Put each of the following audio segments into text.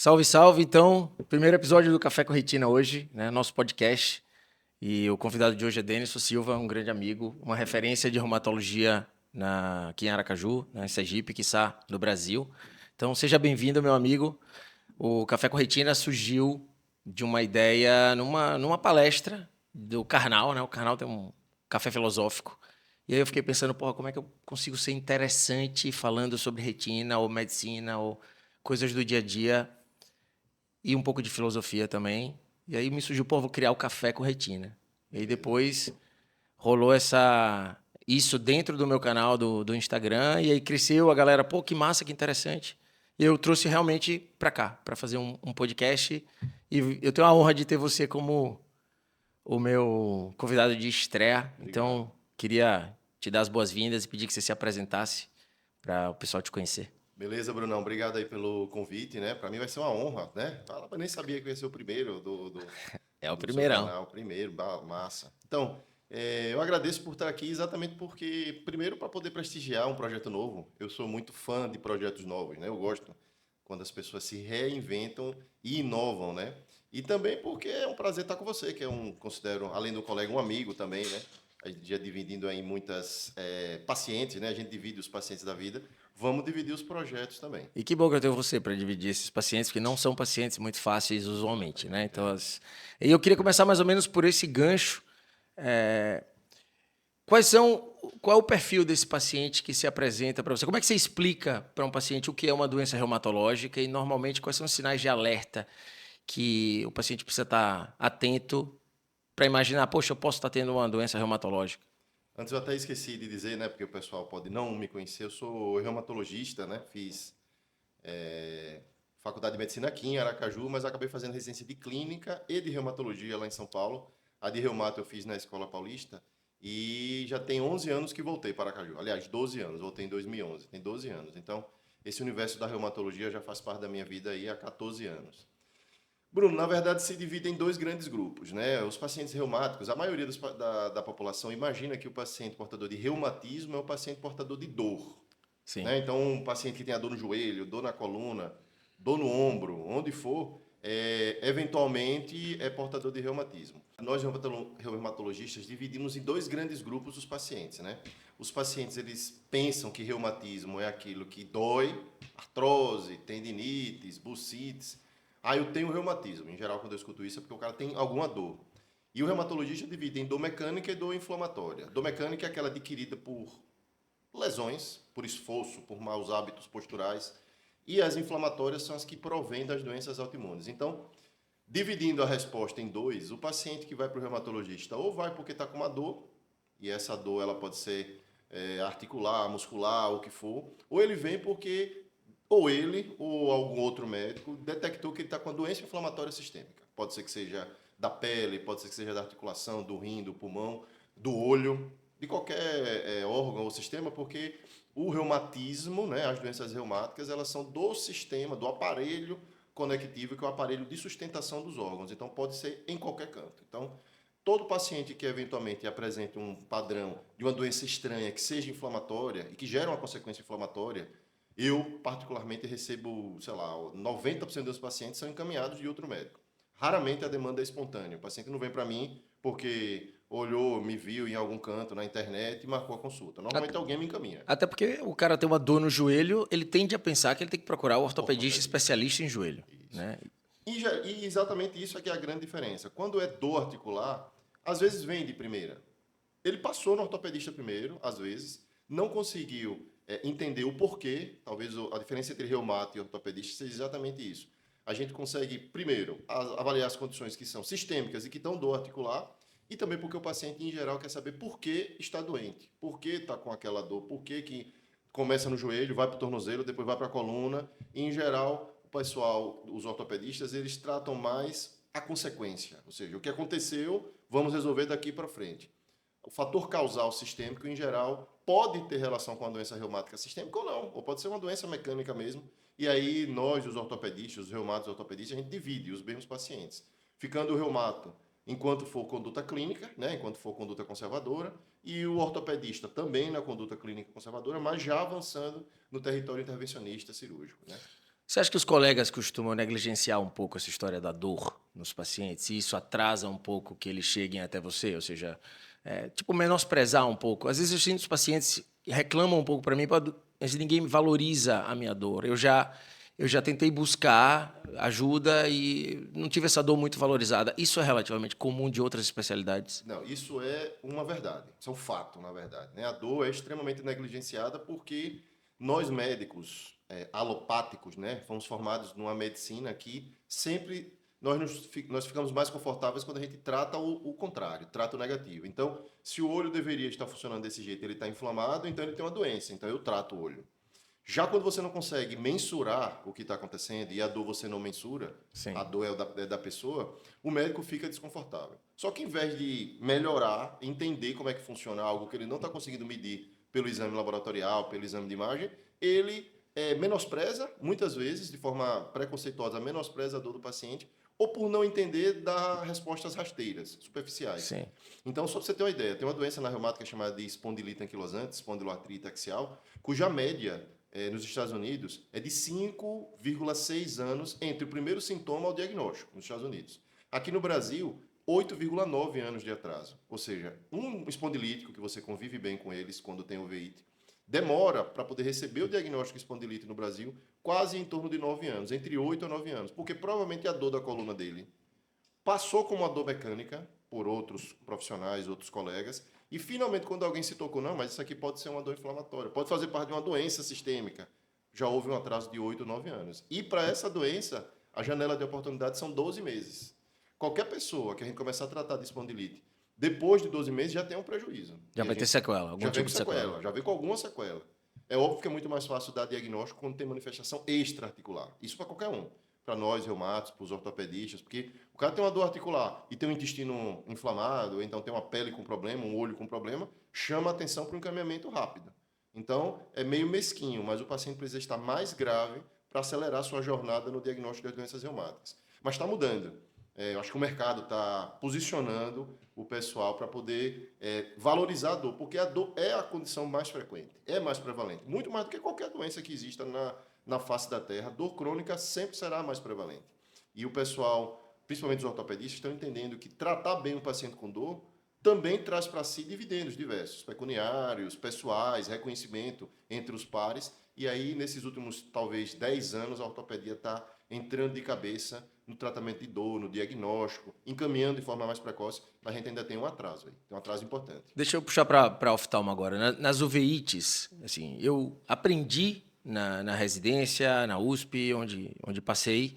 Salve, salve. Então, primeiro episódio do Café com Retina hoje, né? Nosso podcast. E o convidado de hoje é Denilson Silva, um grande amigo, uma referência de reumatologia aqui em Aracaju, em Sergipe, quiçá no Brasil. Então, seja bem-vindo, meu amigo. O Café com Retina surgiu de uma ideia numa palestra do Karnal, né? O Karnal tem um café filosófico. E aí eu fiquei pensando, porra, como é que eu consigo ser interessante falando sobre retina ou medicina ou coisas do dia a dia e um pouco de filosofia também. E aí me surgiu, pô, vou criar o Café com Retina. E aí depois rolou isso dentro do meu canal do Instagram, e aí cresceu, a galera, pô, que massa, que interessante. E eu trouxe realmente para cá, para fazer um podcast. E eu tenho a honra de ter você como o meu convidado de estreia. Obrigado. Então, queria te dar as boas-vindas e pedir que você se apresentasse para o pessoal te conhecer. Beleza, Brunão. Obrigado aí pelo convite, né? Para mim vai ser uma honra, né? Eu nem sabia que ia ser o primeiro É o do seu primeirão. canal. Primeiro, massa. Então, eu agradeço por estar aqui exatamente porque, primeiro, para poder prestigiar um projeto novo. Eu sou muito fã de projetos novos, né? Eu gosto quando as pessoas se reinventam e inovam, né? E também porque é um prazer estar com você, que considero, além do colega, um amigo também, né? A gente já dividindo aí muitas pacientes, né? A gente divide os pacientes da vida. Vamos dividir os projetos também. E que bom que eu tenho você para dividir esses pacientes, que não são pacientes muito fáceis usualmente, né? Então, e eu queria começar mais ou menos por esse gancho. É, qual é o perfil desse paciente que se apresenta para você? Como é que você explica para um paciente o que é uma doença reumatológica e, normalmente, quais são os sinais de alerta que o paciente precisa estar atento para imaginar, poxa, eu posso estar tendo uma doença reumatológica? Antes eu até esqueci de dizer, né? Porque o pessoal pode não me conhecer. Eu sou reumatologista, né? Fiz faculdade de medicina aqui em Aracaju, mas acabei fazendo residência de clínica e de reumatologia lá em São Paulo. A de reumato eu fiz na Escola Paulista e já tem 11 anos que voltei para Aracaju. Aliás, 12 anos. Voltei em 2011. Tem 12 anos. Então, esse universo da reumatologia já faz parte da minha vida aí há 14 anos. Bruno, na verdade se divide em dois grandes grupos, né? Os pacientes reumáticos, a maioria da população imagina que o paciente portador de reumatismo é o paciente portador de dor, Sim. né? Então, um paciente que tem a dor no joelho, dor na coluna, dor no ombro, onde for, eventualmente é portador de reumatismo. Nós reumatologistas dividimos em dois grandes grupos os pacientes, né? Os pacientes eles pensam que reumatismo é aquilo que dói, artrose, tendinites, bursites. Ah, eu tenho reumatismo. Em geral, quando eu escuto isso é porque o cara tem alguma dor. E o reumatologista divide em dor mecânica e dor inflamatória. Dor mecânica é aquela adquirida por lesões, por esforço, por maus hábitos posturais. E as inflamatórias são as que provêm das doenças autoimunes. Então, dividindo a resposta em dois, o paciente que vai para o reumatologista ou vai porque está com uma dor, e essa dor ela pode ser articular, muscular, o que for, ou ele vem porque ou ele ou algum outro médico detectou que ele está com uma doença inflamatória sistêmica. Pode ser que seja da pele, pode ser que seja da articulação, do rim, do pulmão, do olho, de qualquer órgão ou sistema, porque o reumatismo, né, as doenças reumáticas, elas são do sistema, do aparelho conectivo, que é o aparelho de sustentação dos órgãos. Então, pode ser em qualquer canto. Então, todo paciente que eventualmente apresente um padrão de uma doença estranha que seja inflamatória e que gera uma consequência inflamatória, eu particularmente recebo, sei lá, 90% dos pacientes são encaminhados de outro médico. Raramente a demanda é espontânea. O paciente não vem para mim porque olhou, me viu em algum canto na internet e marcou a consulta. Normalmente alguém me encaminha. Até porque o cara tem uma dor no joelho, ele tende a pensar que ele tem que procurar o ortopedista Ortopedista. especialista em joelho, Isso. né? E exatamente isso é que é a grande diferença. Quando é dor articular, às vezes vem de primeira. Ele passou no ortopedista primeiro, às vezes, não conseguiu entender o porquê. Talvez a diferença entre reumato e ortopedista seja exatamente isso. A gente consegue, primeiro, avaliar as condições que são sistêmicas e que estão dor articular, e também porque o paciente, em geral, quer saber por que está doente, por que está com aquela dor, por que começa no joelho, vai para o tornozelo, depois vai para a coluna, e, em geral, o pessoal, os ortopedistas, eles tratam mais a consequência, ou seja, o que aconteceu, vamos resolver daqui para frente. O fator causal sistêmico, em geral, pode ter relação com a doença reumática sistêmica ou não, ou pode ser uma doença mecânica mesmo. E aí, nós, os ortopedistas, os reumatos ortopedistas, a gente divide os mesmos pacientes. Ficando o reumato enquanto for conduta clínica, né, enquanto for conduta conservadora, e o ortopedista também na conduta clínica conservadora, mas já avançando no território intervencionista cirúrgico, né? Você acha que os colegas costumam negligenciar um pouco essa história da dor nos pacientes e isso atrasa um pouco que eles cheguem até você? Ou seja, tipo, menosprezar um pouco. Às vezes eu sinto os pacientes reclamam um pouco para mim, mas ninguém valoriza a minha dor. Eu já tentei buscar ajuda e não tive essa dor muito valorizada. Isso é relativamente comum de outras especialidades? Não, isso é uma verdade, isso é um fato, na verdade, né? A dor é extremamente negligenciada porque nós médicos alopáticos, né, fomos formados numa medicina que sempre nós ficamos mais confortáveis quando a gente trata o contrário, trata o negativo. Então, se o olho deveria estar funcionando desse jeito, ele está inflamado, então ele tem uma doença, então eu trato o olho. Já quando você não consegue mensurar o que está acontecendo e a dor você não mensura, Sim. a dor é da pessoa, o médico fica desconfortável. Só que em vez de melhorar, entender como é que funciona algo que ele não está conseguindo medir pelo exame laboratorial, pelo exame de imagem, ele menospreza, muitas vezes, de forma preconceituosa, menospreza a dor do paciente, ou por não entender, dá respostas rasteiras, superficiais. Sim. Então, só para você ter uma ideia, tem uma doença na reumática chamada de espondilite anquilosante, espondiloartrite axial, cuja média nos Estados Unidos é de 5,6 anos entre o primeiro sintoma ao diagnóstico, nos Estados Unidos. Aqui no Brasil, 8,9 anos de atraso. Ou seja, um espondilítico, que você convive bem com eles quando tem uveíte, demora para poder receber o diagnóstico de espondilite no Brasil quase em torno de 9 anos, entre 8 a 9 anos, porque provavelmente a dor da coluna dele passou como uma dor mecânica por outros profissionais, outros colegas, e finalmente quando alguém se tocou, não, mas isso aqui pode ser uma dor inflamatória, pode fazer parte de uma doença sistêmica, já houve um atraso de 8 ou 9 anos. E para essa doença, a janela de oportunidade são 12 meses. Qualquer pessoa que a gente começar a tratar de espondilite, depois de 12 meses já tem um prejuízo. Já vai ter sequela, algum já vem tipo com de sequela. já vem com alguma sequela. É óbvio que é muito mais fácil dar diagnóstico quando tem manifestação extra-articular. Isso para qualquer um. Para nós, reumatos, para os ortopedistas, porque o cara tem uma dor articular e tem um intestino inflamado, ou então tem uma pele com problema, um olho com problema, chama a atenção para um encaminhamento rápido. Então, é meio mesquinho, mas o paciente precisa estar mais grave para acelerar sua jornada no diagnóstico das doenças reumáticas. Mas está mudando. Eu acho que o mercado está posicionando o pessoal para poder valorizar a dor, porque a dor é a condição mais frequente, é mais prevalente, muito mais do que qualquer doença que exista na face da Terra. A dor crônica sempre será mais prevalente. E o pessoal, principalmente os ortopedistas, estão entendendo que tratar bem um paciente com dor também traz para si dividendos diversos, pecuniários, pessoais, reconhecimento entre os pares. E aí, nesses últimos, talvez, 10 anos, a ortopedia está entrando de cabeça no tratamento de dor, no diagnóstico, encaminhando de forma mais precoce, mas a gente ainda tem um atraso aí, tem um atraso importante. Deixa eu puxar para oftalmo agora. Nas uveites, assim, eu aprendi na residência, na USP, onde passei,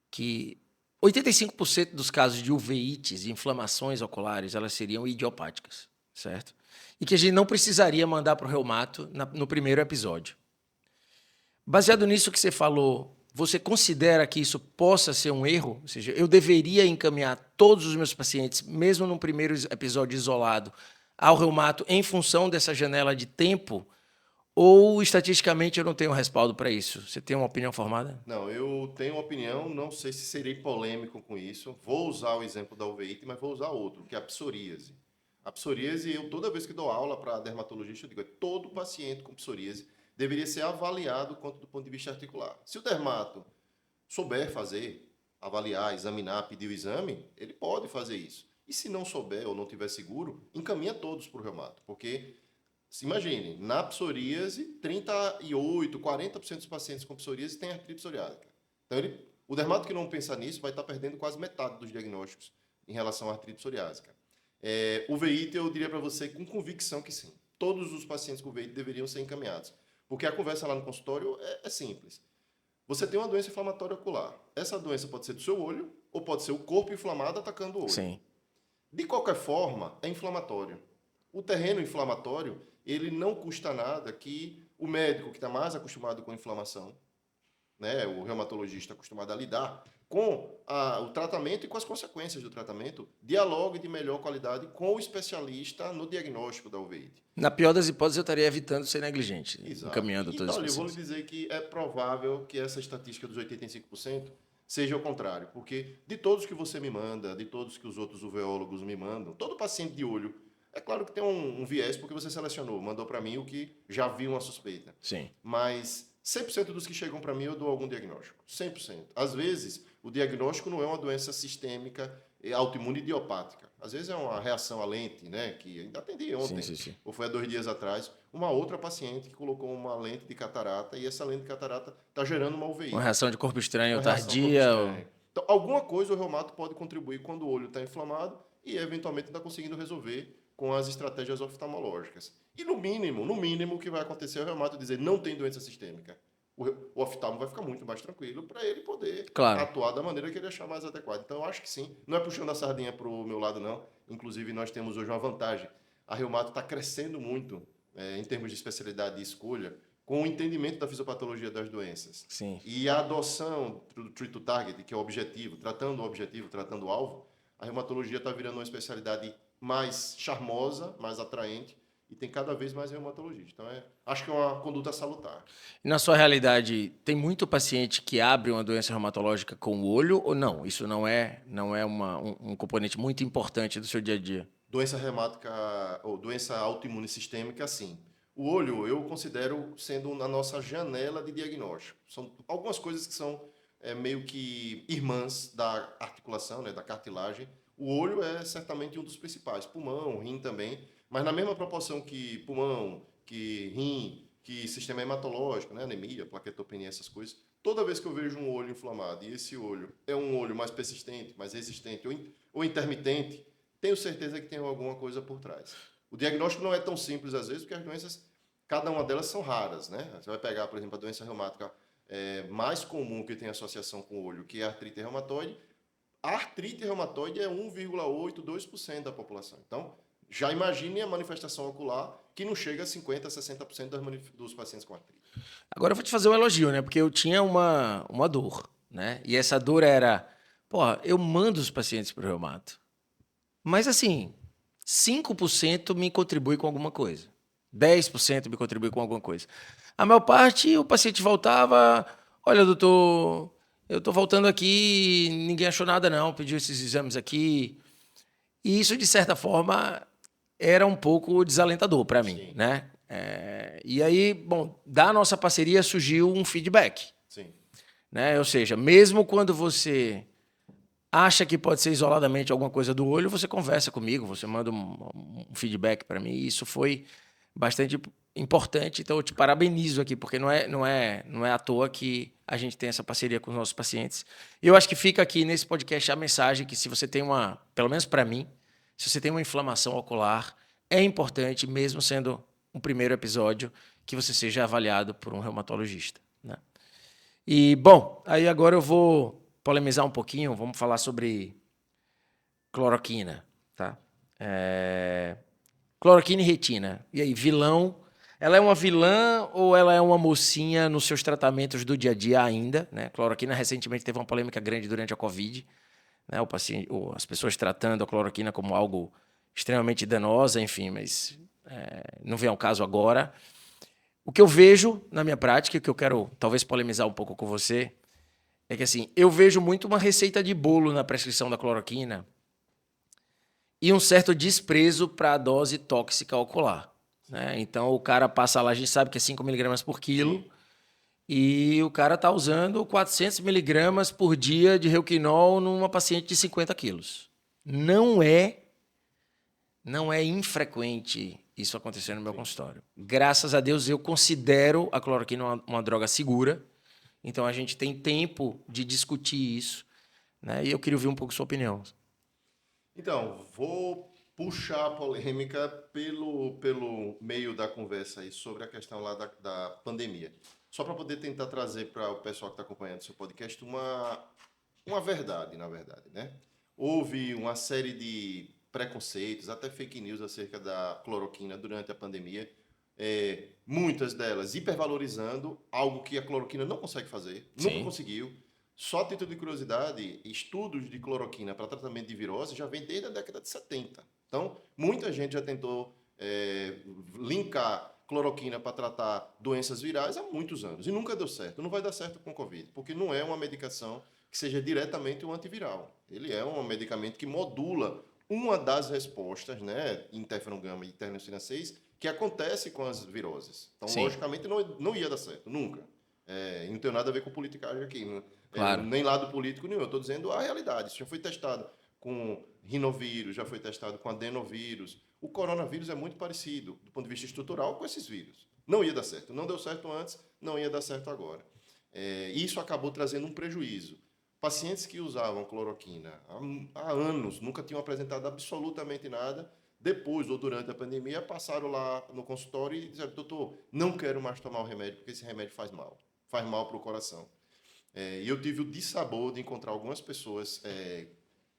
que 85% dos casos de uveites, de inflamações oculares, elas seriam idiopáticas, certo? E que a gente não precisaria mandar para o reumato no primeiro episódio. Baseado nisso que você falou, você considera que isso possa ser um erro? Ou seja, eu deveria encaminhar todos os meus pacientes, mesmo num primeiro episódio isolado, ao reumato em função dessa janela de tempo? Ou, estatisticamente, eu não tenho respaldo para isso? Você tem uma opinião formada? Não, eu tenho uma opinião, não sei se serei polêmico com isso. Vou usar o exemplo da uveíte, mas vou usar outro, que é a psoríase. A psoríase, eu toda vez que dou aula para dermatologista, eu digo, todo paciente com psoríase deveria ser avaliado quanto do ponto de vista articular. Se o dermato souber fazer, avaliar, examinar, pedir o exame, ele pode fazer isso. E se não souber ou não tiver seguro, encaminha todos para o reumato, porque se imagine, na psoríase, 38, 40% dos pacientes com psoríase têm artrite psoriásica. Então, o dermato que não pensar nisso vai estar perdendo quase metade dos diagnósticos em relação à artrite psoriásica. Uveíte, eu diria para você com convicção que sim. Todos os pacientes com uveíte deveriam ser encaminhados. Porque a conversa lá no consultório é simples. Você tem uma doença inflamatória ocular. Essa doença pode ser do seu olho ou pode ser o corpo inflamado atacando o olho. Sim. De qualquer forma, é inflamatório. O terreno inflamatório, ele não custa nada que o médico que está mais acostumado com inflamação, né, o reumatologista acostumado a lidar com o tratamento e com as consequências do tratamento, dialogue de melhor qualidade com o especialista no diagnóstico da uveíte. Na pior das hipóteses, eu estaria evitando ser negligente, Exato. encaminhando todas as Olha, eu vou lhe pessoas. dizer que é provável que essa estatística dos 85% seja o contrário, porque de todos que você me manda, de todos que os outros uveólogos me mandam, todo paciente de olho, é claro que tem um viés porque você selecionou, mandou para mim o que já viu uma suspeita. Sim. Mas 100% dos que chegam para mim eu dou algum diagnóstico. 100%. Às vezes, o diagnóstico não é uma doença sistêmica autoimune idiopática. Às vezes é uma reação à lente, né? Que ainda atendi ontem, Sim. ou foi há 2 dias atrás, uma outra paciente que colocou uma lente de catarata e essa lente de catarata está gerando uma Uma UVI. reação de corpo estranho Uma reação ao corpo tardia. estranho. Então, alguma coisa o reumato pode contribuir quando o olho está inflamado e, eventualmente, está conseguindo resolver com as estratégias oftalmológicas. E, no mínimo, o que vai acontecer é o reumato dizer não tem doença sistêmica. O oftalmo vai ficar muito mais tranquilo para ele poder Claro. atuar da maneira que ele achar mais adequada. Então, eu acho que sim. Não é puxando a sardinha para o meu lado, não. Inclusive, nós temos hoje uma vantagem. A reumato está crescendo muito em termos de especialidade e escolha, com o entendimento da fisiopatologia das doenças. Sim. E a adoção do treat to target, que é o objetivo, tratando o alvo, a reumatologia está virando uma especialidade mais charmosa, mais atraente, e tem cada vez mais reumatologista. Então, acho que é uma conduta salutar. E na sua realidade, tem muito paciente que abre uma doença reumatológica com o olho ou não? Isso não é um componente muito importante do seu dia a dia? Doença reumática ou doença autoimune sistêmica, sim. O olho eu considero sendo a nossa janela de diagnóstico. São algumas coisas que são meio que irmãs da articulação, né, da cartilagem. O olho é certamente um dos principais. Pulmão, rim também. Mas na mesma proporção que pulmão, que rim, que sistema hematológico, né, anemia, plaquetopenia, essas coisas, toda vez que eu vejo um olho inflamado e esse olho é um olho mais persistente, mais resistente ou intermitente, tenho certeza que tem alguma coisa por trás. O diagnóstico não é tão simples às vezes, porque as doenças, cada uma delas são raras, né? Você vai pegar, por exemplo, a doença reumática mais comum que tem associação com o olho, que é a artrite reumatoide. A artrite reumatoide é 1,8, 2% da população. Então, já imagine a manifestação ocular que não chega a 50, 60% dos pacientes com artrite. Agora eu vou te fazer um elogio, né? Porque eu tinha uma dor, né? E essa dor era... Pô, eu mando os pacientes para o reumato. Mas assim, 5% me contribui com alguma coisa. 10% me contribui com alguma coisa. A maior parte, o paciente voltava... Olha, doutor, eu estou voltando aqui, ninguém achou nada não, pediu esses exames aqui. E isso, de certa forma, era um pouco desalentador para mim, Sim. né? E aí, bom, da nossa parceria surgiu um feedback, Sim. né? Ou seja, mesmo quando você acha que pode ser isoladamente alguma coisa do olho, você conversa comigo, você manda um feedback para mim. E isso foi bastante importante, então eu te parabenizo aqui, porque não é à toa que a gente tem essa parceria com os nossos pacientes. E eu acho que fica aqui nesse podcast a mensagem que se você tem pelo menos para mim, se você tem uma inflamação ocular, é importante, mesmo sendo um primeiro episódio, que você seja avaliado por um reumatologista, né? E, bom, aí agora eu vou polemizar um pouquinho, vamos falar sobre cloroquina, tá? Cloroquina e retina. E aí, vilão? Ela é uma vilã ou ela é uma mocinha nos seus tratamentos do dia a dia ainda, né? Cloroquina recentemente teve uma polêmica grande durante a Covid, né? As pessoas tratando a cloroquina como algo extremamente danosa, enfim, mas não vem ao caso agora. O que eu vejo na minha prática, que eu quero talvez polemizar um pouco com você, é que assim, eu vejo muito uma receita de bolo na prescrição da cloroquina e um certo desprezo para a dose tóxica ocular, né? Então o cara passa lá, a gente sabe que é 5 miligramas por quilo, Sim. e o cara está usando 400 miligramas por dia de Reuquinol numa paciente de 50 quilos. Não é infrequente isso acontecer no meu consultório. Graças a Deus, eu considero a cloroquina uma droga segura. Então, a gente tem tempo de discutir isso, né? E eu queria ouvir um pouco sua opinião. Então, vou puxar a polêmica pelo meio da conversa aí sobre a questão lá da pandemia. Só para poder tentar trazer para o pessoal que está acompanhando o seu podcast uma verdade, na verdade, né? Houve uma série de preconceitos, até fake news acerca da cloroquina durante a pandemia. Muitas delas hipervalorizando algo que a cloroquina não consegue fazer, nunca Sim. conseguiu. Só a título de curiosidade, estudos de cloroquina para tratamento de virose já vem desde a década de 70. Então, muita gente já tentou linkar cloroquina para tratar doenças virais há muitos anos e nunca deu certo. Não vai dar certo com Covid, porque não é uma medicação que seja diretamente um antiviral. Ele é um medicamento que modula uma das respostas, né, interferon gama e interleucina 6, que acontece com as viroses. Então, Sim. logicamente, não ia dar certo, nunca. Não tem nada a ver com politicagem aqui, né? Claro. Nem lado político nenhum. Eu estou dizendo a realidade. Isso já foi testado com rinovírus, já foi testado com adenovírus. O coronavírus é muito parecido, do ponto de vista estrutural, com esses vírus. Não ia dar certo. Não deu certo antes, não ia dar certo agora. Isso acabou trazendo um prejuízo. Pacientes que usavam cloroquina há anos, nunca tinham apresentado absolutamente nada. Depois ou durante a pandemia, passaram lá no consultório e disseram: doutor, não quero mais tomar o remédio, porque esse remédio faz mal para o coração. E eu tive o dissabor de encontrar algumas pessoas,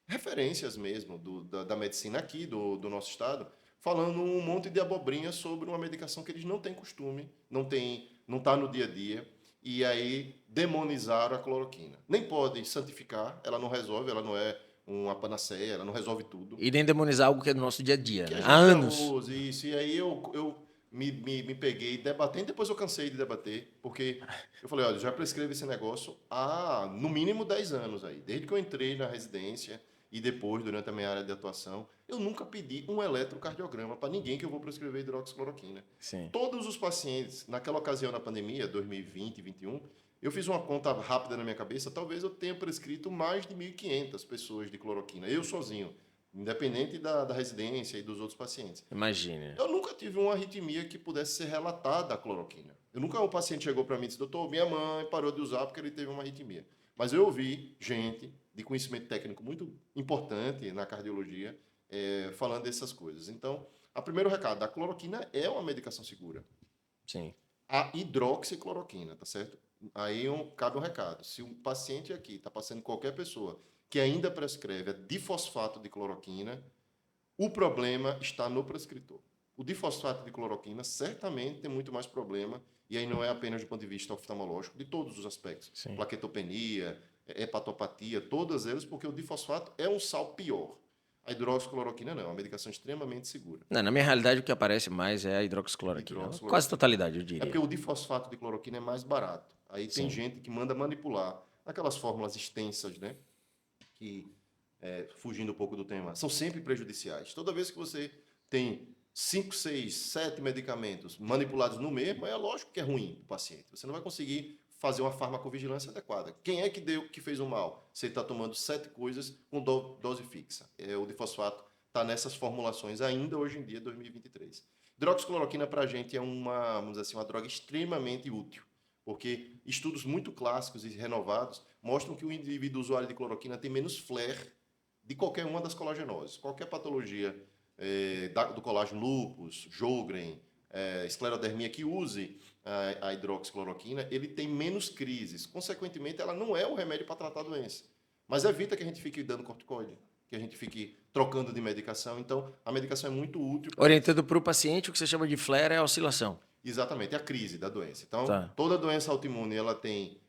referências mesmo da medicina aqui do nosso estado, falando um monte de abobrinha sobre uma medicação que eles não têm costume, não está no dia a dia, e aí demonizaram a cloroquina. Nem pode santificar, ela não resolve, ela não é uma panaceia, ela não resolve tudo. E nem demonizar algo que é do nosso dia a dia, Que né? a Há gente anos. já usa isso, e aí eu me peguei debatendo, depois eu cansei de debater, porque eu falei: olha, já prescrevo esse negócio há, no mínimo, 10 anos aí. Desde que eu entrei na residência e depois, durante a minha área de atuação, eu nunca pedi um eletrocardiograma para ninguém que eu vou prescrever hidroxicloroquina. Sim. Todos os pacientes, naquela ocasião na pandemia, 2020 e 2021, eu fiz uma conta rápida na minha cabeça, talvez eu tenha prescrito mais de 1.500 pessoas de cloroquina, eu sozinho, independente da residência e dos outros pacientes. Imagine. Eu nunca tive uma arritmia que pudesse ser relatada à cloroquina. Um paciente chegou para mim e disse: doutor, minha mãe parou de usar porque ele teve uma arritmia. Mas eu ouvi gente de conhecimento técnico muito importante na cardiologia falando dessas coisas. Então, o primeiro recado: a cloroquina é uma medicação segura. Sim. A hidroxicloroquina, tá certo? Aí cabe um recado: se um paciente aqui está passando, qualquer pessoa que ainda prescreve a difosfato de cloroquina, o problema está no prescritor. O difosfato de cloroquina certamente tem muito mais problema, e aí não é apenas do ponto de vista oftalmológico, de todos os aspectos. Sim. Plaquetopenia, hepatopatia, todas elas, porque o difosfato é um sal pior. A hidroxicloroquina não, é uma medicação extremamente segura. Não, na minha realidade, o que aparece mais é a hidroxicloroquina. Quase totalidade, eu diria. É porque o difosfato de cloroquina é mais barato. Aí tem gente que manda manipular aquelas fórmulas extensas, né? Que, fugindo um pouco do tema, são sempre prejudiciais. Toda vez que você tem 5, 6, 7 medicamentos manipulados no mesmo, é lógico que é ruim para o paciente. Você não vai conseguir fazer uma farmacovigilância adequada. Quem é que fez o mal? Você está tomando 7 coisas com dose fixa. O difosfato está nessas formulações ainda hoje em dia, 2023. Hidroxicloroquina para a gente é vamos dizer assim, uma droga extremamente útil, porque estudos muito clássicos e renovados mostram que o indivíduo usuário de cloroquina tem menos flare de qualquer uma das colagenoses. Qualquer patologia do colágeno, lúpus, Sjögren, esclerodermia que use a hidroxicloroquina, ele tem menos crises. Consequentemente, ela não é o remédio para tratar a doença. Mas evita que a gente fique dando corticoide, que a gente fique trocando de medicação. Então, a medicação é muito útil. Orientando para o paciente, o que você chama de flare é a oscilação. Exatamente, é a crise da doença. Então, toda doença autoimune, ela tem,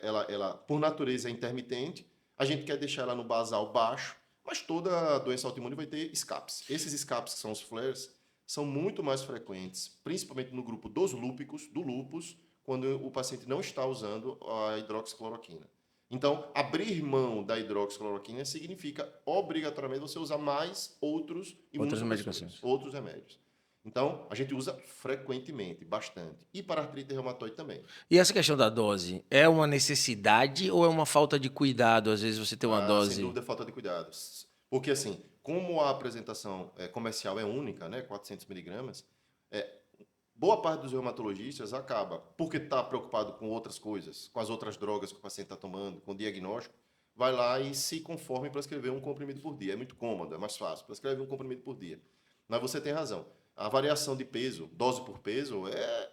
ela por natureza é intermitente. A gente quer deixar ela no basal baixo, mas toda doença autoimune vai ter escapes. Esses escapes, que são os flares, são muito mais frequentes, principalmente no grupo dos lúpicos, do lúpus, quando o paciente não está usando a hidroxicloroquina. Então, abrir mão da hidroxicloroquina significa, obrigatoriamente, você usar mais outras medicações, outros remédios. Então, a gente usa frequentemente, bastante. E para artrite reumatoide também. E essa questão da dose, é uma necessidade ou é uma falta de cuidado? Às vezes você tem uma dose... Sem dúvida, falta de cuidado. Porque, assim, como a apresentação comercial é única, né, 400 miligramas, boa parte dos reumatologistas acaba, porque está preocupado com outras coisas, com as outras drogas que o paciente está tomando, com o diagnóstico, vai lá e se conforma em prescrever um comprimido por dia. É muito cômodo, é mais fácil. Prescreve um comprimido por dia. Mas você tem razão. A variação de peso, dose por peso,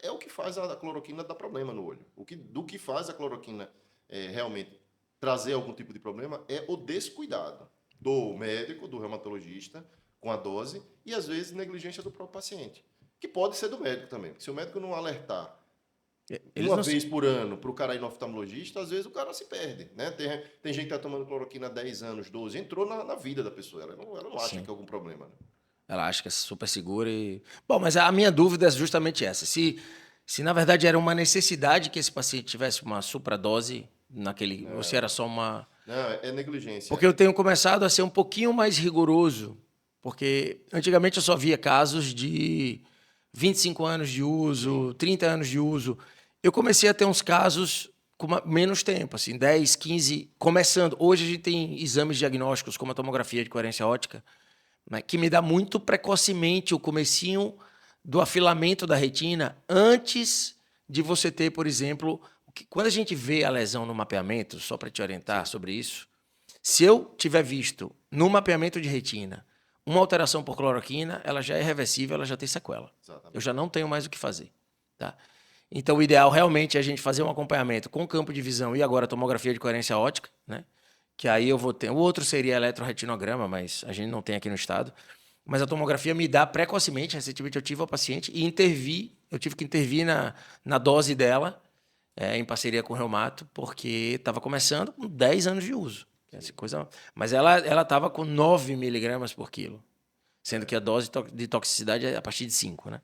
é o que faz a cloroquina dar problema no olho. Do que faz a cloroquina realmente trazer algum tipo de problema é o descuidado do médico, do reumatologista, com a dose, e às vezes negligência do próprio paciente. Que pode ser do médico também. Porque se o médico não alertar uma vez por ano para o cara ir no oftalmologista, às vezes o cara se perde. Né? Tem gente que está tomando cloroquina há 10 anos, 12, entrou na vida da pessoa. Ela não acha que é algum problema. Né? Ela acha que é super segura e... Bom, mas a minha dúvida é justamente essa. Se na verdade era uma necessidade que esse paciente tivesse uma supradose naquele... Ou se era só uma... Não, é negligência. Porque eu tenho começado a ser um pouquinho mais rigoroso. Porque antigamente eu só via casos de 25 anos de uso, 30 anos de uso. Eu comecei a ter uns casos com menos tempo, assim, 10, 15, começando. Hoje a gente tem exames diagnósticos, como a tomografia de coerência óptica, né, que me dá muito precocemente o comecinho do afilamento da retina antes de você ter, por exemplo, quando a gente vê a lesão no mapeamento, só para te orientar sobre isso, se eu tiver visto no mapeamento de retina uma alteração por cloroquina, ela já é reversível, ela já tem sequela. Exatamente. Eu já não tenho mais o que fazer. Tá? Então, o ideal realmente é a gente fazer um acompanhamento com campo de visão e agora tomografia de coerência óptica, né? Que aí eu vou ter. O outro seria eletroretinograma, mas a gente não tem aqui no estado. Mas a tomografia me dá precocemente. Recentemente eu tive a paciente e eu tive que intervir na dose dela, em parceria com o reumato, porque estava começando com 10 anos de uso. Essa coisa, mas ela estava com 9 miligramas por quilo, sendo que a dose de toxicidade é a partir de 5, né?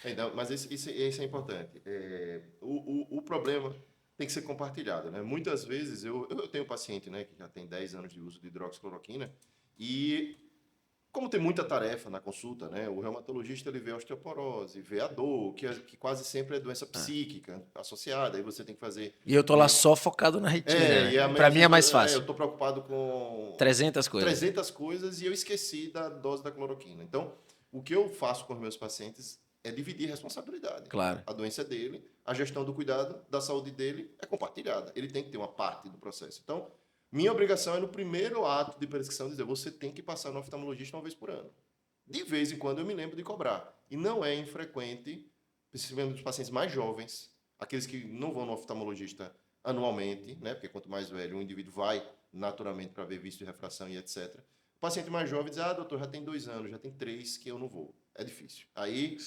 Então, mas isso é importante. O problema tem que ser compartilhado, né? Muitas vezes eu tenho paciente, né, que já tem 10 anos de uso de hidroxicloroquina e como tem muita tarefa na consulta, né? O reumatologista ele vê a osteoporose, vê a dor, que quase sempre é doença psíquica associada, aí você tem que fazer. E eu tô lá só focado na retina, né? Para mim é mais fácil. Eu estou preocupado com 300 coisas. 300 coisas e eu esqueci da dose da cloroquina. Então, o que eu faço com os meus pacientes é dividir responsabilidade. Claro. A doença é dele, a gestão do cuidado da saúde dele é compartilhada. Ele tem que ter uma parte do processo. Então, minha obrigação é no primeiro ato de prescrição dizer, você tem que passar no oftalmologista uma vez por ano. De vez em quando eu me lembro de cobrar. E não é infrequente, principalmente dos pacientes mais jovens, aqueles que não vão no oftalmologista anualmente, né? Porque quanto mais velho o indivíduo vai naturalmente para ver vício de refração e etc. O paciente mais jovem diz, doutor, já tem 2 anos, já tem 3 que eu não vou. É difícil. Aí,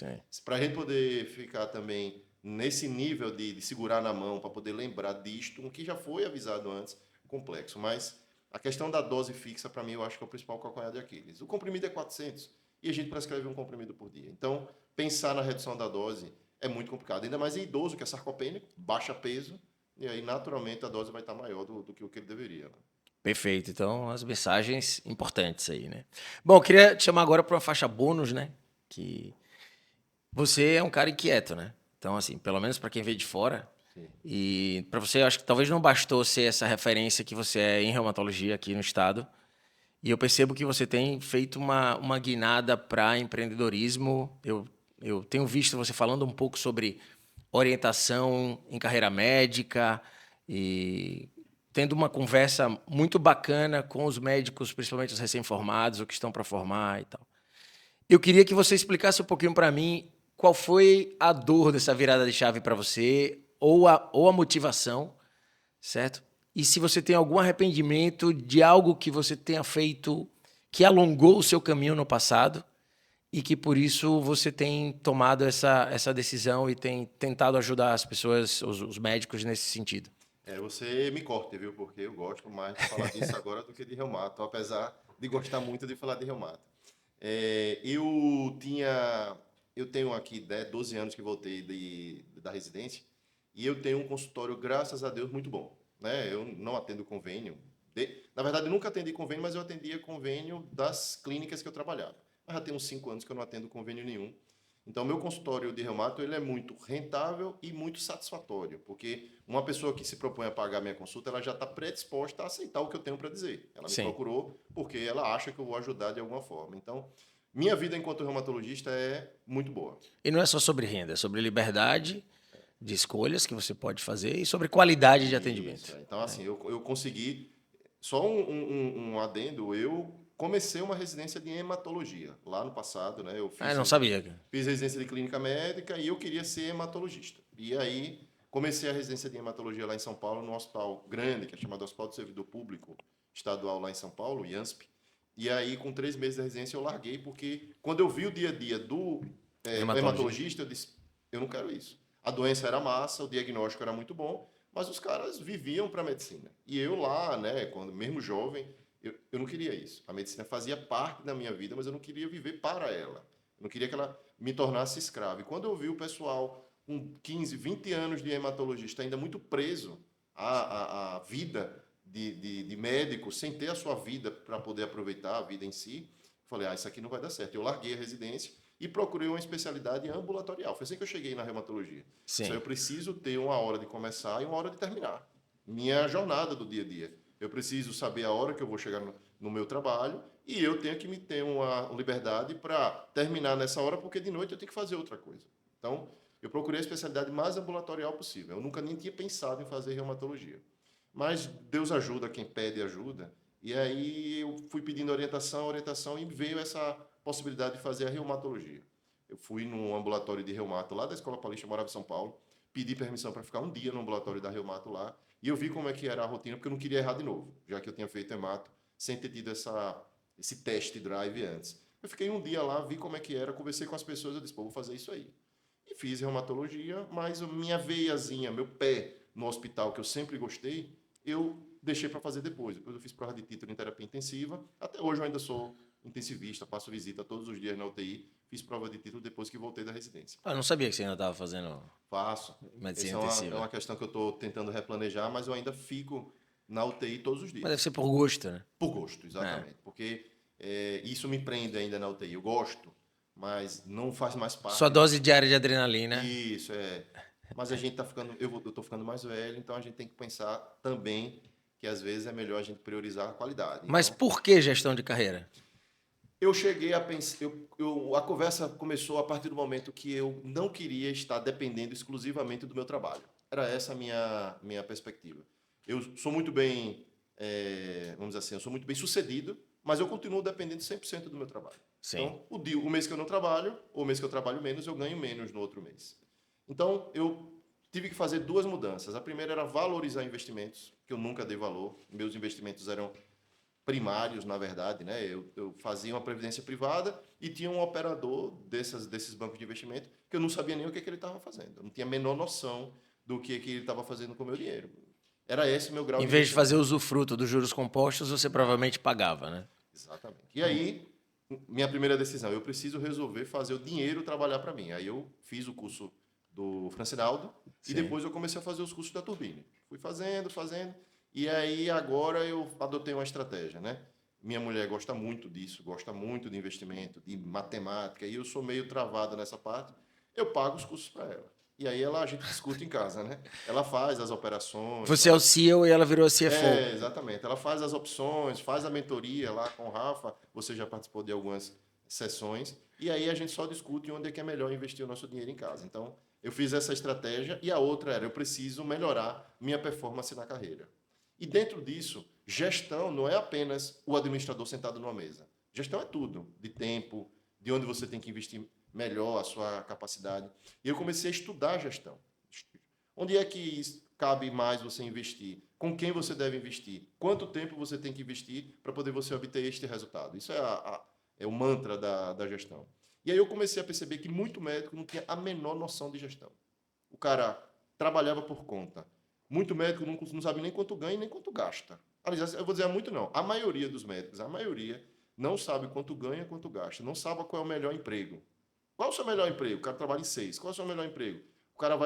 para a gente poder ficar também nesse nível de segurar na mão, para poder lembrar disto, o que já foi avisado antes, complexo. Mas a questão da dose fixa, para mim, eu acho que é o principal calcanhar de Aquiles. O comprimido é 400 e a gente prescreve um comprimido por dia. Então, pensar na redução da dose é muito complicado. Ainda mais em idoso, que é sarcopênico, baixa peso, e aí, naturalmente, a dose vai estar maior do que o que ele deveria. Né? Perfeito. Então, as mensagens importantes aí, né? Bom, eu queria te chamar agora para uma faixa bônus, né? Que você é um cara inquieto, né? Então, assim, pelo menos para quem veio de fora. Sim. E para você, eu acho que talvez não bastou ser essa referência que você é em reumatologia aqui no estado. E eu percebo que você tem feito uma guinada para empreendedorismo. Eu tenho visto você falando um pouco sobre orientação em carreira médica e tendo uma conversa muito bacana com os médicos, principalmente os recém-formados, ou que estão para formar e tal. Eu queria que você explicasse um pouquinho para mim qual foi a dor dessa virada de chave para você, ou a motivação, certo? E se você tem algum arrependimento de algo que você tenha feito que alongou o seu caminho no passado e que por isso você tem tomado essa decisão e tem tentado ajudar as pessoas, os médicos nesse sentido. Você me corte, viu? Porque eu gosto mais de falar disso agora do que de reumato, apesar de gostar muito de falar de reumato. Eu tenho aqui 12 anos que voltei da residência e eu tenho um consultório, graças a Deus, muito bom. Né? Eu não atendo convênio. Na verdade, eu nunca atendi convênio, mas eu atendia convênio das clínicas que eu trabalhava. Mas já tem uns 5 anos que eu não atendo convênio nenhum. Então, meu consultório de reumato ele é muito rentável e muito satisfatório, porque uma pessoa que se propõe a pagar a minha consulta, ela já está predisposta a aceitar o que eu tenho para dizer. Ela me procurou porque ela acha que eu vou ajudar de alguma forma. Então, minha vida enquanto reumatologista é muito boa. E não é só sobre renda, é sobre liberdade de escolhas que você pode fazer e sobre qualidade de atendimento. Então, assim, eu consegui... Só um adendo, eu comecei uma residência de hematologia lá no passado, né? Eu não sabia. Fiz residência de clínica médica e eu queria ser hematologista. E aí comecei a residência de hematologia lá em São Paulo, num hospital grande, que é chamado Hospital do Servidor Público Estadual lá em São Paulo, IANSP. E aí, com 3 meses de residência, eu larguei, porque quando eu vi o dia a dia do hematologista, eu disse, eu não quero isso. A doença era massa, o diagnóstico era muito bom, mas os caras viviam para a medicina. E eu lá, né, quando mesmo jovem, eu não queria isso. A medicina fazia parte da minha vida, mas eu não queria viver para ela. Eu não queria que ela me tornasse escravo. E quando eu vi o pessoal com 15, 20 anos de hematologista ainda muito preso à vida de médico, sem ter a sua vida para poder aproveitar a vida em si, falei, isso aqui não vai dar certo. Eu larguei a residência e procurei uma especialidade ambulatorial. Foi assim que eu cheguei na reumatologia. Sim. Só eu preciso ter uma hora de começar e uma hora de terminar. Minha jornada do dia a dia. Eu preciso saber a hora que eu vou chegar no meu trabalho e eu tenho que me ter uma liberdade para terminar nessa hora, porque de noite eu tenho que fazer outra coisa. Então, eu procurei a especialidade mais ambulatorial possível. Eu nunca nem tinha pensado em fazer reumatologia. Mas Deus ajuda quem pede ajuda. E aí eu fui pedindo orientação, e veio essa possibilidade de fazer a reumatologia. Eu fui num ambulatório de reumato lá da Escola Paulista, eu morava em São Paulo, pedi permissão para ficar um dia no ambulatório da reumato lá, e eu vi como é que era a rotina, porque eu não queria errar de novo, já que eu tinha feito hemato sem ter tido esse test drive antes. Eu fiquei um dia lá, vi como é que era, conversei com as pessoas, eu disse, pô, vou fazer isso aí. E fiz reumatologia, mas minha veiazinha, meu pé no hospital, que eu sempre gostei, eu deixei para fazer depois. Depois eu fiz prova de título em terapia intensiva. Até hoje eu ainda sou intensivista, passo visita todos os dias na UTI. Fiz prova de título depois que voltei da residência. Eu não sabia que você ainda estava fazendo Faço. medicina Essa intensiva. é uma questão que eu estou tentando replanejar, mas eu ainda fico na UTI todos os dias. Mas deve ser por gosto, né? Por gosto, exatamente. Porque isso me prende ainda na UTI. Eu gosto, mas não faz mais parte. Sua dose diária de adrenalina. Isso, é. Mas a gente está ficando, eu estou ficando mais velho, então a gente tem que pensar também que às vezes é melhor a gente priorizar a qualidade. Mas Então, por que gestão de carreira? eu cheguei a pensar, a conversa começou a partir do momento que eu não queria estar dependendo exclusivamente do meu trabalho. Era essa a minha perspectiva. Eu sou muito bem, vamos dizer assim, eu sou muito bem sucedido, mas eu continuo dependendo 100% do meu trabalho. Sim. Então, o mês que eu não trabalho, ou o mês que eu trabalho menos, eu ganho menos no outro mês. Então, eu tive que fazer duas mudanças. A primeira era valorizar investimentos, que eu nunca dei valor. Meus investimentos eram primários, na verdade, né? Eu fazia uma previdência privada e tinha um operador desses bancos de investimento que eu não sabia nem o que ele estava fazendo. Eu não tinha a menor noção do que ele estava fazendo com o meu dinheiro. Era esse o meu grau Em de vez de fazer investimento. usufruto dos juros compostos, você provavelmente pagava, né? Exatamente. E aí, minha primeira decisão, eu preciso resolver fazer o dinheiro trabalhar para mim. Aí eu fiz o curso do Francinaldo e Sim. depois eu comecei a fazer os cursos da Turbine. Fui fazendo. E aí agora eu adotei uma estratégia, né? Minha mulher gosta muito disso, gosta muito de investimento, de matemática, e eu sou meio travado nessa parte. Eu pago os cursos para ela. E aí a gente discute em casa, né? Ela faz as operações. Você é o CEO e ela virou a CFO. Exatamente. Ela faz as opções, faz a mentoria lá com o Rafa. Você já participou de algumas sessões. E aí a gente só discute onde é que é melhor investir o nosso dinheiro em casa. Então, eu fiz essa estratégia e a outra era, eu preciso melhorar minha performance na carreira. E dentro disso, gestão não é apenas o administrador sentado numa mesa. Gestão é tudo, de tempo, de onde você tem que investir melhor a sua capacidade. E eu comecei a estudar gestão. Onde é que cabe mais você investir? Com quem você deve investir? Quanto tempo você tem que investir para poder você obter este resultado? Isso é o mantra da gestão. E aí eu comecei a perceber que muito médico não tinha a menor noção de gestão. O cara trabalhava por conta. Muito médico não sabe nem quanto ganha e nem quanto gasta. Aliás, eu vou dizer muito não. A maioria dos médicos, a maioria, não sabe quanto ganha e quanto gasta. Não sabe qual é o melhor emprego. Qual é o seu melhor emprego? O cara trabalha em 6. Qual é o seu melhor emprego? O cara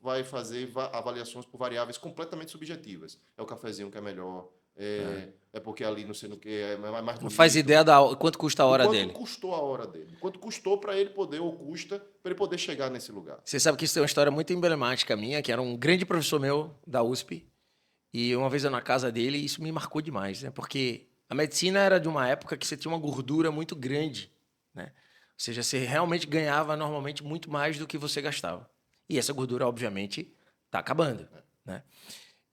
vai fazer avaliações por variáveis completamente subjetivas. É o cafezinho que é melhor, é porque ali não sei no que, é mais Não bonito. faz ideia quanto custa a hora Quanto dele. custou a hora dele? Quanto custou para ele poder, ou custa, para ele poder chegar nesse lugar? Você sabe que isso tem uma história muito emblemática minha, que era um grande professor meu da USP. E uma vez eu na casa dele, isso me marcou demais, né? Porque a medicina era de uma época que você tinha uma gordura muito grande, né? Ou seja, você realmente ganhava normalmente muito mais do que você gastava. E essa gordura, obviamente, está acabando, né?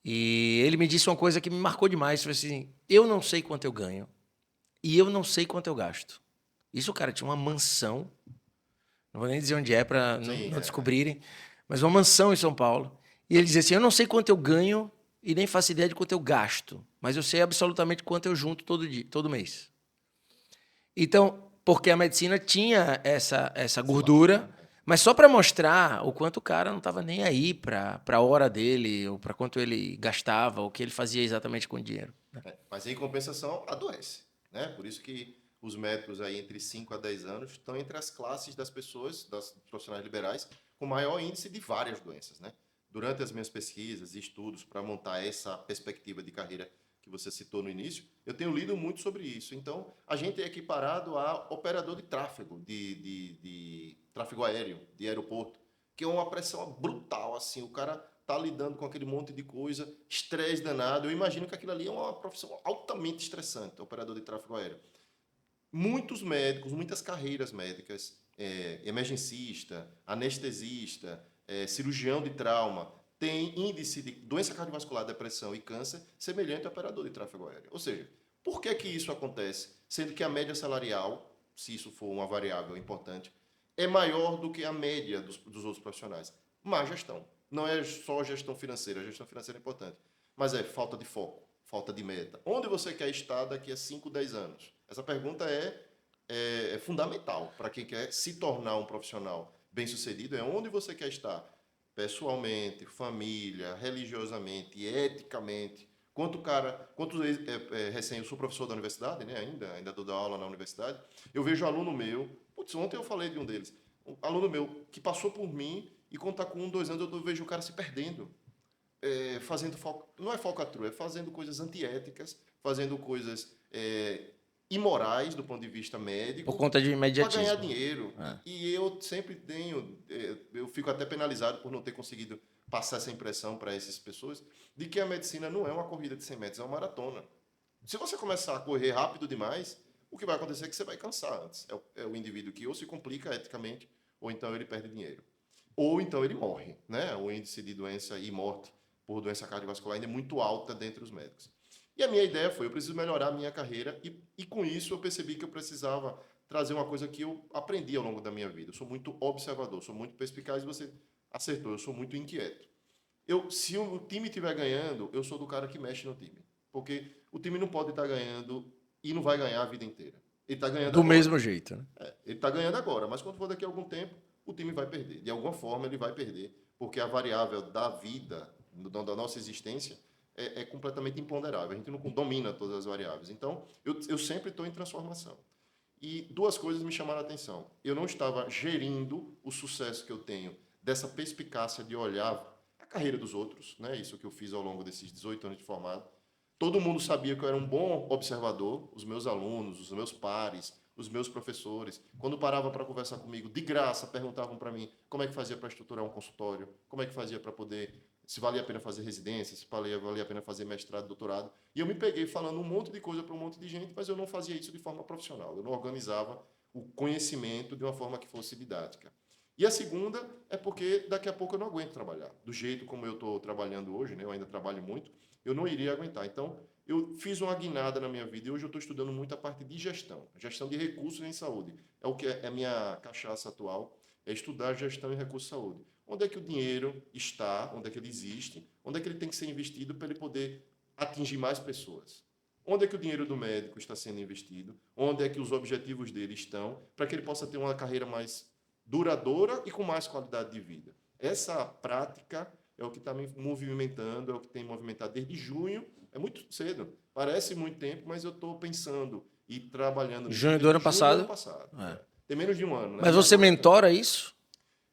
E ele me disse uma coisa que me marcou demais. Ele falou assim, eu não sei quanto eu ganho e eu não sei quanto eu gasto. Isso, o cara tinha uma mansão, não vou nem dizer onde é para não descobrirem, mas uma mansão em São Paulo. E ele dizia assim, eu não sei quanto eu ganho e nem faço ideia de quanto eu gasto, mas eu sei absolutamente quanto eu junto todo mês. Então, porque a medicina tinha essa gordura, mas só para mostrar o quanto o cara não estava nem aí para a hora dele, ou para quanto ele gastava, ou o que ele fazia exatamente com o dinheiro. Né? Mas em compensação, adoece. Né? Por isso que os médicos aí entre 5 a 10 anos estão entre as classes das pessoas, das profissionais liberais, com maior índice de várias doenças. Né? Durante as minhas pesquisas e estudos para montar essa perspectiva de carreira que você citou no início, eu tenho lido muito sobre isso. Então, a gente é equiparado a operador de tráfego, de tráfego aéreo, de aeroporto, que é uma pressão brutal, assim, o cara tá lidando com aquele monte de coisa, estresse danado. Eu imagino que aquilo ali é uma profissão altamente estressante, operador de tráfego aéreo. Muitos médicos, muitas carreiras médicas, emergencista, anestesista, cirurgião de trauma, tem índice de doença cardiovascular, depressão e câncer semelhante ao operador de tráfego aéreo. Ou seja, por que que isso acontece? Sendo que a média salarial, se isso for uma variável importante, é maior do que a média dos outros profissionais. Má gestão. Não é só gestão financeira, a gestão financeira é importante, mas é falta de foco, falta de meta. Onde você quer estar daqui a 5, 10 anos? Essa pergunta é fundamental para quem quer se tornar um profissional bem-sucedido, é onde você quer estar pessoalmente, família, religiosamente, eticamente. Recém, eu sou professor da universidade, né, ainda dou aula na universidade, eu vejo aluno meu, ontem eu falei de um deles, um aluno meu que passou por mim e quando está com 1, 2 anos eu vejo o cara se perdendo, fazendo não é falcatrua, é fazendo coisas antiéticas, fazendo coisas imorais do ponto de vista médico, por conta de para ganhar imediatismo. dinheiro. E eu sempre eu fico até penalizado por não ter conseguido passar essa impressão para essas pessoas de que a medicina não é uma corrida de 100 metros, é uma maratona. Se você começar a correr rápido demais, o que vai acontecer é que você vai cansar antes. É o indivíduo que ou se complica eticamente, ou então ele perde dinheiro. Ou então ele morre, né? O índice de doença e morte por doença cardiovascular ainda é muito alta dentre os médicos. E a minha ideia foi, eu preciso melhorar a minha carreira e com isso eu percebi que eu precisava trazer uma coisa que eu aprendi ao longo da minha vida. Eu sou muito observador, sou muito perspicaz e você acertou, eu sou muito inquieto. Se o time estiver ganhando, eu sou do cara que mexe no time. Porque o time não pode estar ganhando e não vai ganhar a vida inteira. Ele está ganhando Do agora. mesmo jeito, né? Ele está ganhando agora, mas quando for daqui a algum tempo, o time vai perder. De alguma forma, ele vai perder, porque a variável da vida, da nossa existência, é completamente imponderável. A gente não domina todas as variáveis. Então, eu sempre estou em transformação. E duas coisas me chamaram a atenção. Eu não estava gerindo o sucesso que eu tenho dessa perspicácia de olhar a carreira dos outros, né? Isso que eu fiz ao longo desses 18 anos de formado. Todo mundo sabia que eu era um bom observador, os meus alunos, os meus pares, os meus professores. Quando paravam para conversar comigo, de graça, perguntavam para mim como é que fazia para estruturar um consultório, como é que fazia para poder, se valia a pena fazer residência, se valia a pena fazer mestrado, doutorado. E eu me peguei falando um monte de coisa para um monte de gente, mas eu não fazia isso de forma profissional. Eu não organizava o conhecimento de uma forma que fosse didática. E a segunda é porque daqui a pouco eu não aguento trabalhar. Do jeito como eu estou trabalhando hoje, né, eu ainda trabalho muito, eu não iria aguentar. Então, eu fiz uma guinada na minha vida e hoje eu estou estudando muito a parte de gestão de recursos em saúde. É o que é a minha cachaça atual, é estudar gestão e recursos de saúde. Onde é que o dinheiro está, onde é que ele existe, onde é que ele tem que ser investido para ele poder atingir mais pessoas. Onde é que o dinheiro do médico está sendo investido, onde é que os objetivos dele estão, para que ele possa ter uma carreira mais duradoura e com mais qualidade de vida. Essa prática é o que está me movimentando, é o que tem movimentado desde junho. É muito cedo, parece muito tempo, mas eu estou pensando e trabalhando nisso Junho do ano passado. Tem menos de um ano. Né? Mas você mentora isso?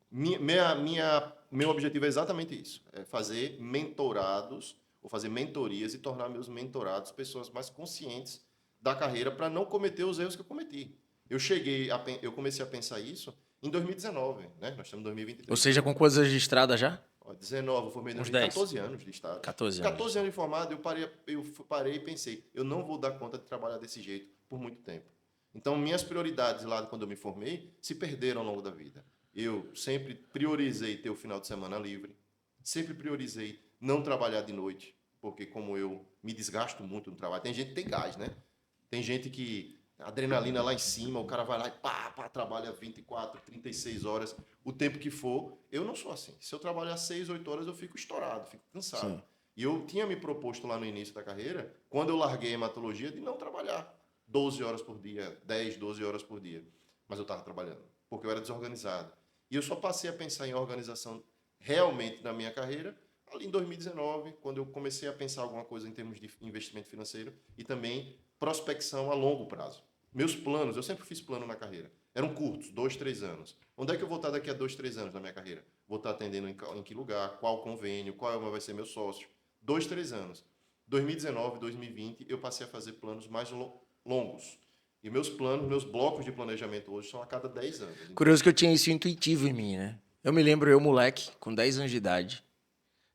Meu objetivo é exatamente isso, é fazer mentorados, ou fazer mentorias e tornar meus mentorados pessoas mais conscientes da carreira para não cometer os erros que eu cometi. Eu comecei a pensar isso em 2019, né? Nós estamos em 2023. Ou seja, com quantos anos de estrada já? 19, eu formei em 14 anos de estado. 14 anos. 14 anos de formado, eu parei e pensei, eu não vou dar conta de trabalhar desse jeito por muito tempo. Então, minhas prioridades lá quando eu me formei se perderam ao longo da vida. Eu sempre priorizei ter o final de semana livre, sempre priorizei não trabalhar de noite, porque como eu me desgasto muito no trabalho, tem gente que tem gás, né? Tem gente que adrenalina lá em cima, o cara vai lá e trabalha 24, 36 horas, o tempo que for. Eu não sou assim. Se eu trabalhar 6, 8 horas, eu fico estourado, fico cansado. Sim. E eu tinha me proposto lá no início da carreira, quando eu larguei a hematologia, de não trabalhar 12 horas por dia, 10, 12 horas por dia. Mas eu estava trabalhando, porque eu era desorganizado. E eu só passei a pensar em organização realmente na minha carreira ali em 2019, quando eu comecei a pensar alguma coisa em termos de investimento financeiro e também prospecção a longo prazo. Meus planos, eu sempre fiz plano na carreira, eram curtos, 2, 3 anos. Onde é que eu vou estar daqui a 2, 3 anos na minha carreira? Vou estar atendendo em que lugar, qual convênio, qual vai ser meu sócio. 2, 3 anos. 2019, 2020, eu passei a fazer planos mais longos. E meus planos, meus blocos de planejamento hoje são a cada 10 anos. Curioso que eu tinha isso intuitivo em mim, né? Eu me lembro, eu, moleque, com 10 anos de idade,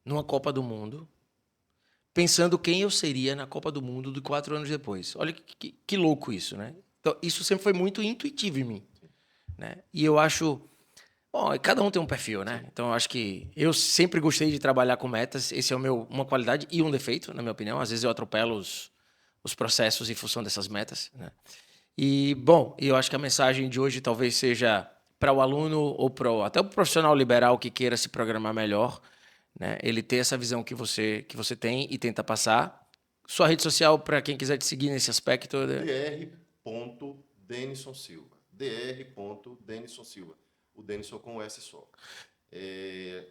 numa Copa do Mundo, pensando quem eu seria na Copa do Mundo de 4 anos depois. Olha que louco isso, né? Então, isso sempre foi muito intuitivo em mim, né? E eu acho... Bom, cada um tem um perfil, né? Então, eu acho que eu sempre gostei de trabalhar com metas. Esse é uma qualidade e um defeito, na minha opinião. Às vezes eu atropelo os processos em função dessas metas, né? E, bom, eu acho que a mensagem de hoje talvez seja para o aluno ou até o profissional liberal que queira se programar melhor, né? Ele ter essa visão que você tem e tenta passar. Sua rede social, para quem quiser te seguir nesse aspecto... Dr.Denison Silva. Dr.Denison Silva. O Denison com o S só.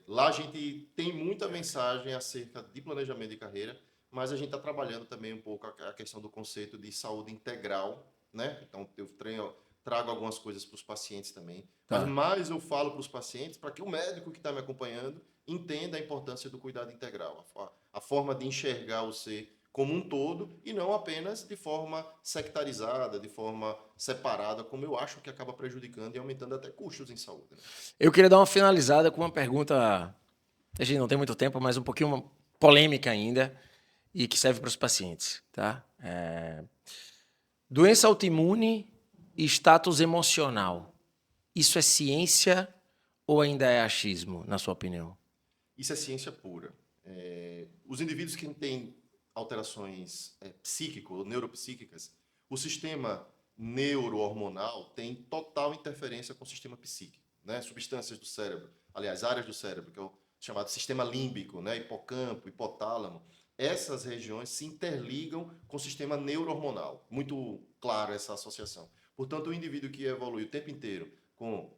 Lá a gente tem muita mensagem acerca de planejamento de carreira, mas a gente está trabalhando também um pouco a questão do conceito de saúde integral, né? Então, eu trago algumas coisas para os pacientes também. Tá. Mas mais eu falo para os pacientes para que o médico que está me acompanhando entenda a importância do cuidado integral, a forma de enxergar o ser como um todo e não apenas de forma sectarizada, de forma separada, como eu acho que acaba prejudicando e aumentando até custos em saúde. Né? Eu queria dar uma finalizada com uma pergunta, a gente não tem muito tempo, mas um pouquinho polêmica ainda e que serve para os pacientes, tá? Doença autoimune e status emocional. Isso é ciência ou ainda é achismo, na sua opinião? Isso é ciência pura. Os indivíduos que têm alterações psíquico, neuropsíquicas, o sistema neurohormonal tem total interferência com o sistema psíquico, né? Substâncias do cérebro, aliás, áreas do cérebro, que é o chamado sistema límbico, né? Hipocampo, hipotálamo, essas regiões se interligam com o sistema neurohormonal. Muito claro essa associação. Portanto, o indivíduo que evolui o tempo inteiro com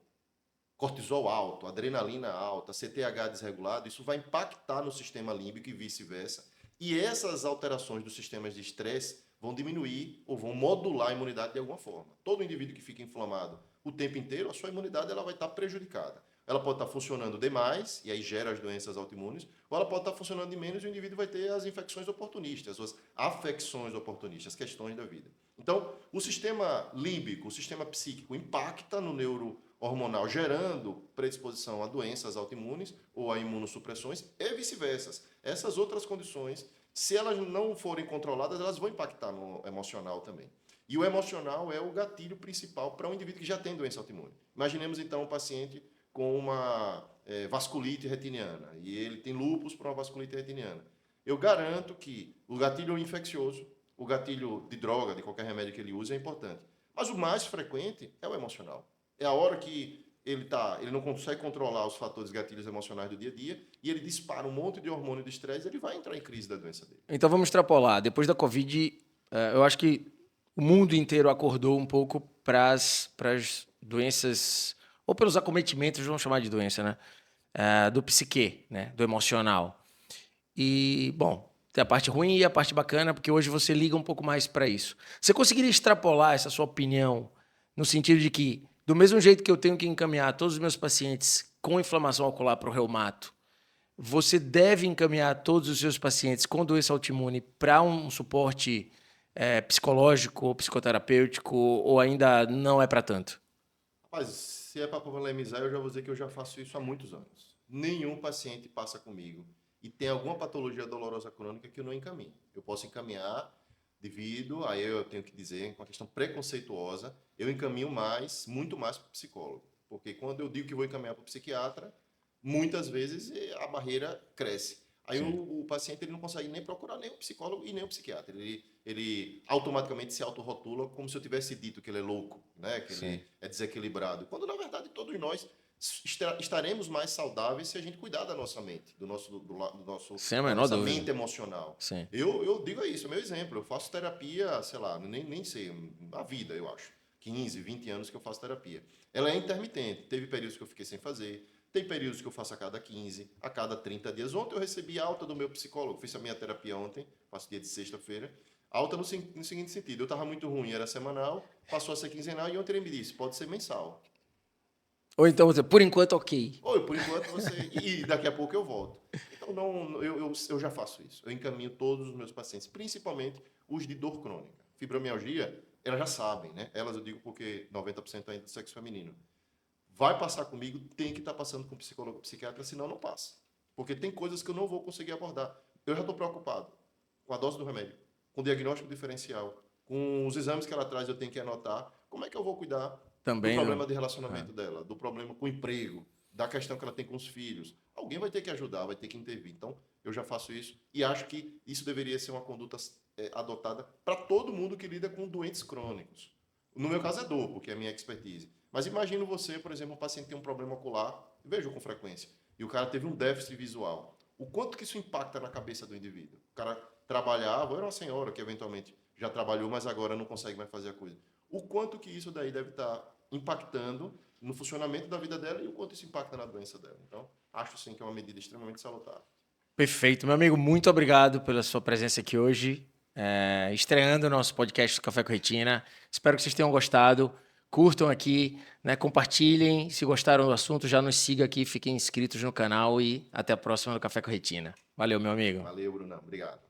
cortisol alto, adrenalina alta, CTH desregulado, isso vai impactar no sistema límbico e vice-versa. E essas alterações dos sistemas de estresse vão diminuir ou vão modular a imunidade de alguma forma. Todo indivíduo que fica inflamado o tempo inteiro, a sua imunidade ela vai estar prejudicada. Ela pode estar funcionando demais, e aí gera as doenças autoimunes, ou ela pode estar funcionando de menos e o indivíduo vai ter as infecções oportunistas, as afecções oportunistas, as questões da vida. Então, o sistema límbico, o sistema psíquico impacta no neurohormonal, gerando predisposição a doenças autoimunes ou a imunossupressões e vice-versa. Essas outras condições, se elas não forem controladas, elas vão impactar no emocional também. E o emocional é o gatilho principal para um indivíduo que já tem doença autoimune. Imaginemos, então, um paciente com uma vasculite retiniana e ele tem lúpus para uma vasculite retiniana. Eu garanto que o gatilho infeccioso, o gatilho de droga, de qualquer remédio que ele use, é importante. Mas o mais frequente é o emocional. É a hora que ele não consegue controlar os fatores gatilhos emocionais do dia a dia e ele dispara um monte de hormônio de estresse, ele vai entrar em crise da doença dele. Então vamos extrapolar. Depois da Covid, eu acho que o mundo inteiro acordou um pouco para as doenças, ou pelos acometimentos, vamos chamar de doença, né? Do psique, né? Do emocional. E, bom, tem a parte ruim e a parte bacana, porque hoje você liga um pouco mais para isso. Você conseguiria extrapolar essa sua opinião no sentido de que, do mesmo jeito que eu tenho que encaminhar todos os meus pacientes com inflamação ocular para o reumato, você deve encaminhar todos os seus pacientes com doença autoimune para um suporte psicológico, psicoterapêutico, ou ainda não é para tanto? Rapaz, se é para polemizar, eu já vou dizer que eu já faço isso há muitos anos. Nenhum paciente passa comigo e tem alguma patologia dolorosa crônica que eu não encaminho. Eu posso encaminhar devido, aí eu tenho que dizer, uma questão preconceituosa, eu encaminho muito mais para o psicólogo. Porque quando eu digo que vou encaminhar para o psiquiatra, muitas vezes a barreira cresce. Aí o paciente ele não consegue nem procurar nem o psicólogo e nem o psiquiatra. Ele automaticamente se autorrotula como se eu tivesse dito que ele é louco, né? Que ele é desequilibrado. Quando, na verdade, todos nós estaremos mais saudáveis se a gente cuidar da nossa mente, da nossa mente emocional. Sim. Eu digo isso, é meu exemplo. Eu faço terapia, sei lá, nem sei, na vida, eu acho. 15, 20 anos que eu faço terapia. Ela é intermitente. Teve períodos que eu fiquei sem fazer. Tem períodos que eu faço a cada 15, a cada 30 dias. Ontem eu recebi alta do meu psicólogo. Fiz a minha terapia ontem, faço dia de sexta-feira. Alta no seguinte sentido. Eu estava muito ruim, era semanal, passou a ser quinzenal e ontem ele me disse, pode ser mensal. Ou então, por enquanto, ok. Ou por enquanto você... E daqui a pouco eu volto. Então, Eu já faço isso. Eu encaminho todos os meus pacientes, principalmente os de dor crônica. Fibromialgia, elas já sabem, né? Elas eu digo porque 90% ainda do sexo feminino. Vai passar comigo, tem que estar passando com psicólogo, psiquiatra, senão não passa. Porque tem coisas que eu não vou conseguir abordar. Eu já estou preocupado com a dose do remédio, com o diagnóstico diferencial, com os exames que ela traz, eu tenho que anotar. Como é que eu vou cuidar Também do não. problema de relacionamento dela, do problema com o emprego, da questão que ela tem com os filhos? Alguém vai ter que ajudar, vai ter que intervir. Então, eu já faço isso e acho que isso deveria ser uma conduta adotada para todo mundo que lida com doentes crônicos. No meu caso é dor, porque é a minha expertise. Mas imagino você, por exemplo, um paciente tem um problema ocular, vejo com frequência, e o cara teve um déficit visual. O quanto que isso impacta na cabeça do indivíduo? O cara trabalhava, era uma senhora que eventualmente já trabalhou, mas agora não consegue mais fazer a coisa. O quanto que isso daí deve estar impactando no funcionamento da vida dela e o quanto isso impacta na doença dela. Então, acho sim que é uma medida extremamente salutar. Perfeito. Meu amigo, muito obrigado pela sua presença aqui hoje, estreando o nosso podcast do Café com Retina. Espero que vocês tenham gostado. Curtam aqui, né? Compartilhem. Se gostaram do assunto, já nos siga aqui, fiquem inscritos no canal e até a próxima do Café com Retina. Valeu, meu amigo. Valeu, Brunão. Obrigado.